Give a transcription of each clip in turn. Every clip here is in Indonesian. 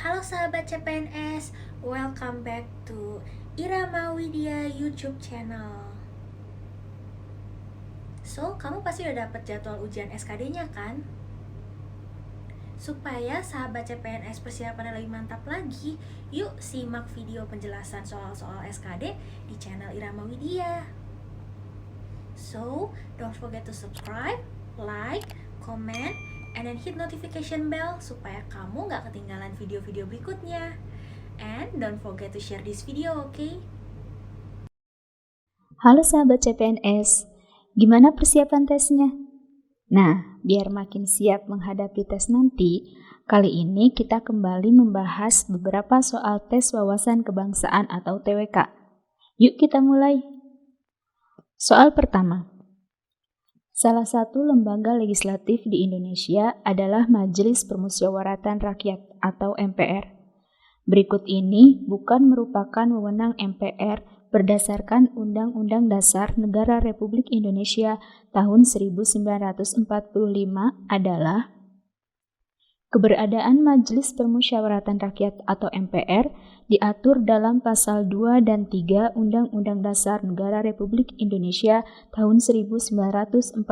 Halo sahabat CPNS, welcome back to Irama Widya YouTube channel. So, kamu pasti udah dapat jadwal ujian SKD-nya kan? Supaya sahabat CPNS persiapannya lebih mantap lagi, yuk simak video penjelasan soal-soal SKD di channel Irama Widya. So, don't forget to subscribe, like, comment, and then hit notification bell supaya kamu gak ketinggalan video-video berikutnya. And don't forget to share this video, okay? Halo sahabat CPNS, gimana persiapan tesnya? Nah, biar makin siap menghadapi tes nanti, kali ini kita kembali membahas beberapa soal tes wawasan kebangsaan atau TWK. Yuk kita mulai. Soal pertama. Salah satu lembaga legislatif di Indonesia adalah Majelis Permusyawaratan Rakyat atau MPR. Berikut ini bukan merupakan wewenang MPR berdasarkan Undang-Undang Dasar Negara Republik Indonesia tahun 1945 adalah keberadaan Majelis Permusyawaratan Rakyat atau MPR diatur dalam pasal 2 dan 3 Undang-Undang Dasar Negara Republik Indonesia tahun 1945.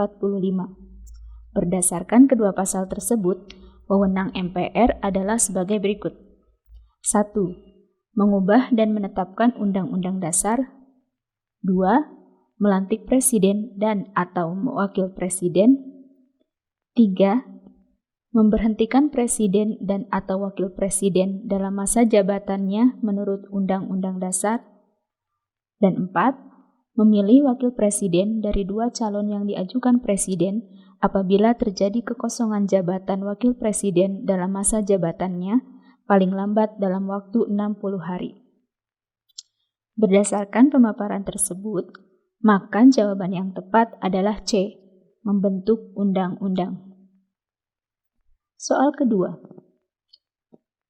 Berdasarkan kedua pasal tersebut, wewenang MPR adalah sebagai berikut. 1. Mengubah dan menetapkan Undang-Undang Dasar. 2. Melantik Presiden dan atau Wakil Presiden. 3. Memberhentikan Presiden dan atau Wakil Presiden dalam masa jabatannya menurut Undang-Undang Dasar. Dan 4. Memilih Wakil Presiden dari dua calon yang diajukan Presiden apabila terjadi kekosongan jabatan Wakil Presiden dalam masa jabatannya paling lambat dalam waktu 60 hari. Berdasarkan pemaparan tersebut, maka jawaban yang tepat adalah C, membentuk undang-undang. Soal kedua.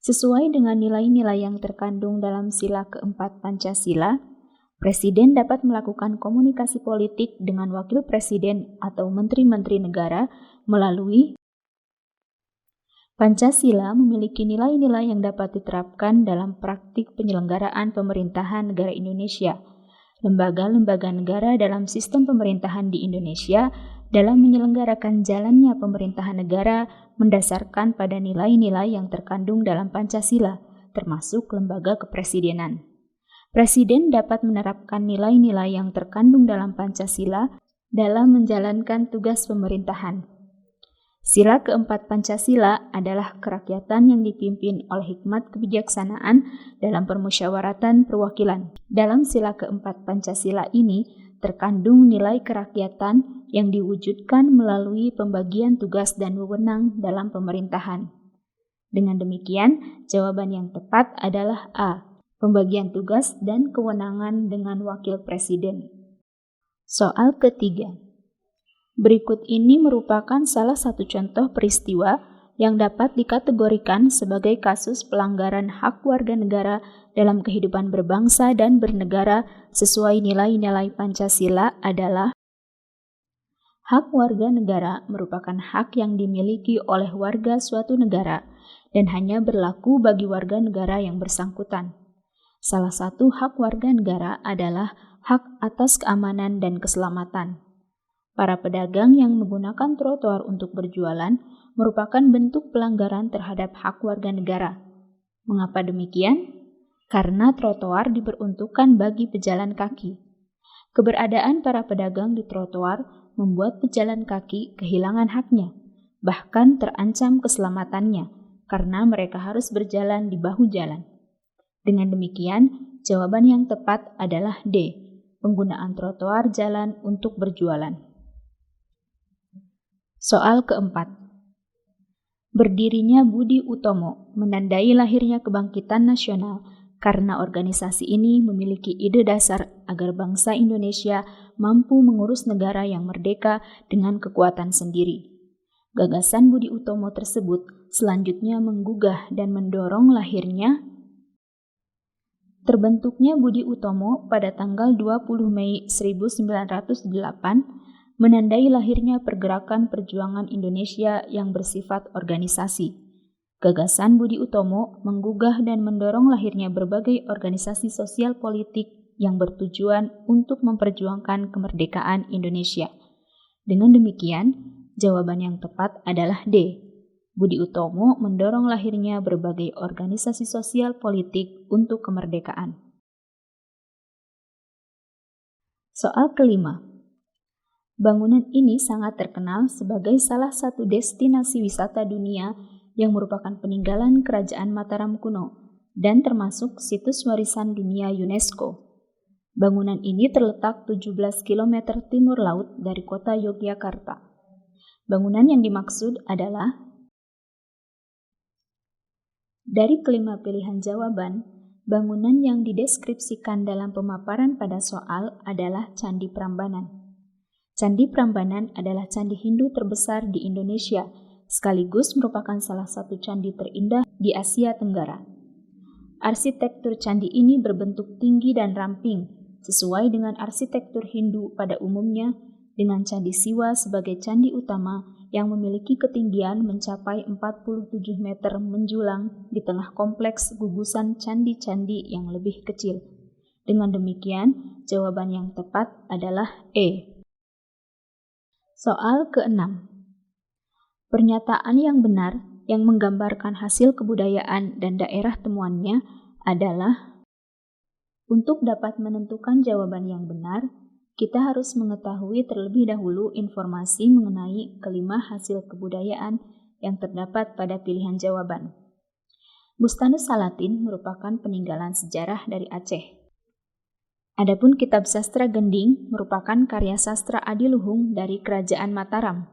Sesuai dengan nilai-nilai yang terkandung dalam sila keempat Pancasila, Presiden dapat melakukan komunikasi politik dengan Wakil Presiden atau Menteri-Menteri Negara melalui Pancasila memiliki nilai-nilai yang dapat diterapkan dalam praktik penyelenggaraan pemerintahan negara Indonesia. Lembaga-lembaga negara dalam sistem pemerintahan di Indonesia dalam menyelenggarakan jalannya pemerintahan negara mendasarkan pada nilai-nilai yang terkandung dalam Pancasila, termasuk lembaga kepresidenan. Presiden dapat menerapkan nilai-nilai yang terkandung dalam Pancasila dalam menjalankan tugas pemerintahan. Sila keempat Pancasila adalah kerakyatan yang dipimpin oleh hikmat kebijaksanaan dalam permusyawaratan perwakilan. Dalam sila keempat Pancasila ini terkandung nilai kerakyatan yang diwujudkan melalui pembagian tugas dan wewenang dalam pemerintahan. Dengan demikian, jawaban yang tepat adalah A, pembagian tugas dan kewenangan dengan wakil presiden. Soal ketiga. Berikut ini merupakan salah satu contoh peristiwa yang dapat dikategorikan sebagai kasus pelanggaran hak warga negara dalam kehidupan berbangsa dan bernegara sesuai nilai-nilai Pancasila adalah hak warga negara merupakan hak yang dimiliki oleh warga suatu negara dan hanya berlaku bagi warga negara yang bersangkutan. Salah satu hak warga negara adalah hak atas keamanan dan keselamatan. Para pedagang yang menggunakan trotoar untuk berjualan merupakan bentuk pelanggaran terhadap hak warga negara. Mengapa demikian? Karena trotoar diperuntukkan bagi pejalan kaki. Keberadaan para pedagang di trotoar membuat pejalan kaki kehilangan haknya, bahkan terancam keselamatannya karena mereka harus berjalan di bahu jalan. Dengan demikian, jawaban yang tepat adalah D, penggunaan trotoar jalan untuk berjualan. Soal keempat. Berdirinya Budi Utomo menandai lahirnya kebangkitan nasional karena organisasi ini memiliki ide dasar agar bangsa Indonesia mampu mengurus negara yang merdeka dengan kekuatan sendiri. Gagasan Budi Utomo tersebut selanjutnya menggugah dan mendorong lahirnya terbentuknya Budi Utomo pada tanggal 20 Mei 1908 menandai lahirnya pergerakan perjuangan Indonesia yang bersifat organisasi. Gagasan Budi Utomo menggugah dan mendorong lahirnya berbagai organisasi sosial politik yang bertujuan untuk memperjuangkan kemerdekaan Indonesia. Dengan demikian, jawaban yang tepat adalah D. Budi Utomo mendorong lahirnya berbagai organisasi sosial politik untuk kemerdekaan. Soal kelima. Bangunan ini sangat terkenal sebagai salah satu destinasi wisata dunia yang merupakan peninggalan Kerajaan Mataram kuno dan termasuk situs warisan dunia UNESCO. Bangunan ini terletak 17 km timur laut dari kota Yogyakarta. Bangunan yang dimaksud adalah dari kelima pilihan jawaban, bangunan yang dideskripsikan dalam pemaparan pada soal adalah Candi Prambanan. Candi Prambanan adalah candi Hindu terbesar di Indonesia, sekaligus merupakan salah satu candi terindah di Asia Tenggara. Arsitektur candi ini berbentuk tinggi dan ramping, sesuai dengan arsitektur Hindu pada umumnya, dengan Candi Siwa sebagai candi utama yang memiliki ketinggian mencapai 47 meter menjulang di tengah kompleks gugusan candi-candi yang lebih kecil. Dengan demikian, jawaban yang tepat adalah E. Soal ke-6. Pernyataan yang benar yang menggambarkan hasil kebudayaan dan daerah temuannya adalah untuk dapat menentukan jawaban yang benar, kita harus mengetahui terlebih dahulu informasi mengenai kelima hasil kebudayaan yang terdapat pada pilihan jawaban. Bustanus Salatin merupakan peninggalan sejarah dari Aceh. Adapun kitab sastra Gending merupakan karya sastra adiluhung dari Kerajaan Mataram.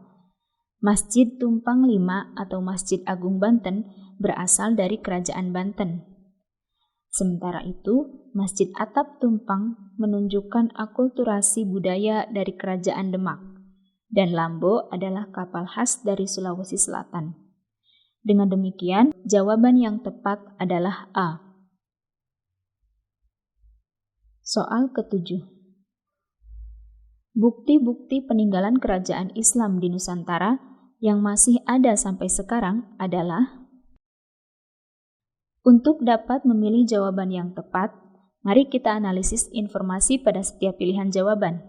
Masjid Tumpang 5 atau Masjid Agung Banten berasal dari Kerajaan Banten. Sementara itu, Masjid Atap Tumpang menunjukkan akulturasi budaya dari Kerajaan Demak, dan Lambo adalah kapal khas dari Sulawesi Selatan. Dengan demikian, jawaban yang tepat adalah A. Soal ke-7. Bukti-bukti peninggalan kerajaan Islam di Nusantara yang masih ada sampai sekarang adalah: untuk dapat memilih jawaban yang tepat, mari kita analisis informasi pada setiap pilihan jawaban.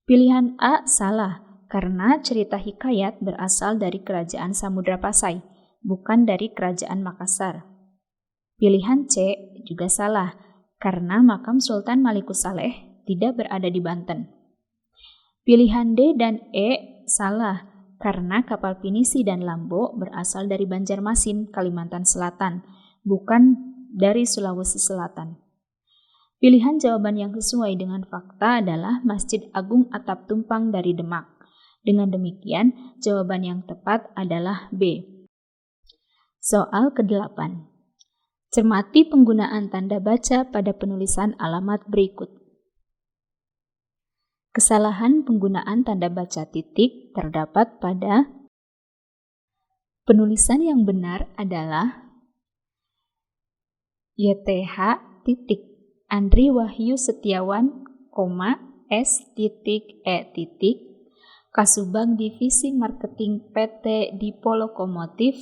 Pilihan A salah karena cerita hikayat berasal dari Kerajaan Samudra Pasai, bukan dari Kerajaan Makassar. Pilihan C juga salah karena makam Sultan Malikus Saleh tidak berada di Banten. Pilihan D dan E salah karena kapal pinisi dan Lambo berasal dari Banjarmasin, Kalimantan Selatan, bukan dari Sulawesi Selatan. Pilihan jawaban yang sesuai dengan fakta adalah Masjid Agung Atap Tumpang dari Demak. Dengan demikian, jawaban yang tepat adalah B. Soal ke-8. Cermati penggunaan tanda baca pada penulisan alamat berikut. Kesalahan penggunaan tanda baca titik terdapat pada penulisan yang benar adalah YTH titik Andri Wahyu Setiawan, S titik E titik Kasubag Divisi Marketing PT Dipo Lokomotif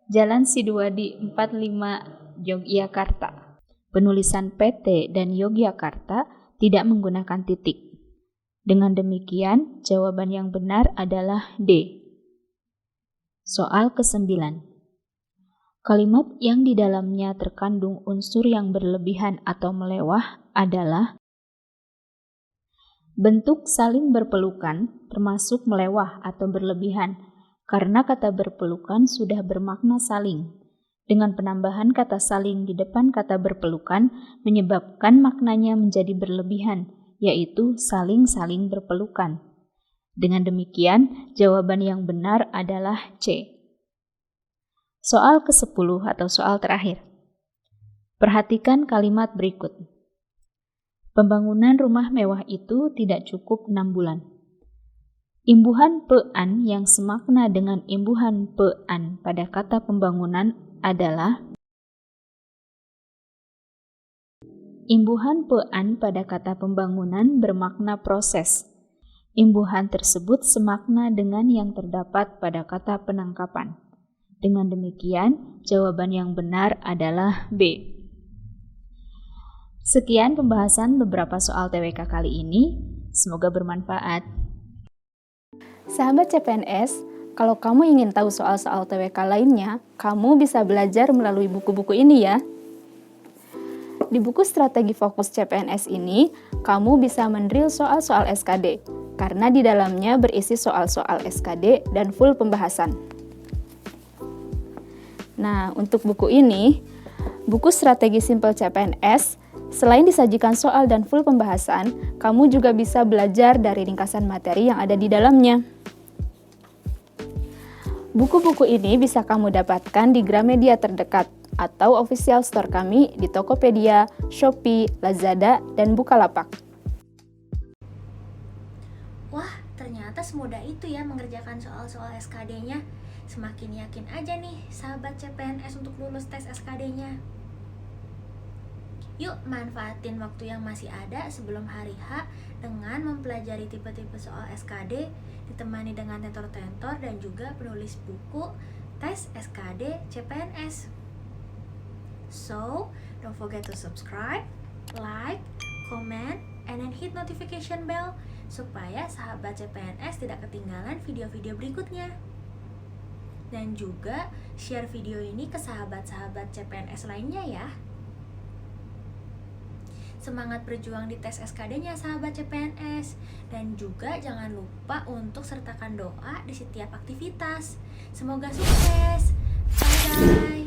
Jalan Sidoadi 45 Yogyakarta. Penulisan PT dan Yogyakarta tidak menggunakan titik. Dengan demikian, jawaban yang benar adalah D. Soal ke-9. Kalimat yang di dalamnya terkandung unsur yang berlebihan atau melewah adalah: bentuk saling berpelukan termasuk melewah atau berlebihan karena kata berpelukan sudah bermakna saling. Dengan penambahan kata saling di depan kata berpelukan menyebabkan maknanya menjadi berlebihan, yaitu saling-saling berpelukan. Dengan demikian, jawaban yang benar adalah C. Soal ke-10 atau soal terakhir. Perhatikan kalimat berikut. Pembangunan rumah mewah itu tidak cukup 6 bulan. Imbuhan pean yang semakna dengan imbuhan pean pada kata pembangunan adalah: imbuhan pean pada kata pembangunan bermakna proses. Imbuhan tersebut semakna dengan yang terdapat pada kata penangkapan. Dengan demikian, jawaban yang benar adalah B. Sekian pembahasan beberapa soal TWK kali ini. Semoga bermanfaat. Sahabat CPNS, kalau kamu ingin tahu soal-soal TWK lainnya, kamu bisa belajar melalui buku-buku ini ya. Di buku Strategi Fokus CPNS ini, kamu bisa mendrill soal-soal SKD, karena di dalamnya berisi soal-soal SKD dan full pembahasan. Nah, untuk buku ini, buku Strategi Simple CPNS, selain disajikan soal dan full pembahasan, kamu juga bisa belajar dari ringkasan materi yang ada di dalamnya. Buku-buku ini bisa kamu dapatkan di Gramedia terdekat atau official store kami di Tokopedia, Shopee, Lazada, dan Bukalapak. Wah, ternyata semudah itu ya mengerjakan soal-soal SKD-nya. Semakin yakin aja nih sahabat CPNS untuk lulus tes SKD-nya. Yuk manfaatin waktu yang masih ada sebelum hari H dengan mempelajari tipe-tipe soal SKD, ditemani dengan tentor-tentor dan juga penulis buku tes SKD CPNS. So, don't forget to subscribe, like, comment, and then hit notification bell supaya sahabat CPNS tidak ketinggalan video-video berikutnya. Dan juga share video ini ke sahabat-sahabat CPNS lainnya ya. Semangat berjuang di tes SKD-nya sahabat CPNS. Dan juga jangan lupa untuk sertakan doa di setiap aktivitas. Semoga sukses. Bye guys.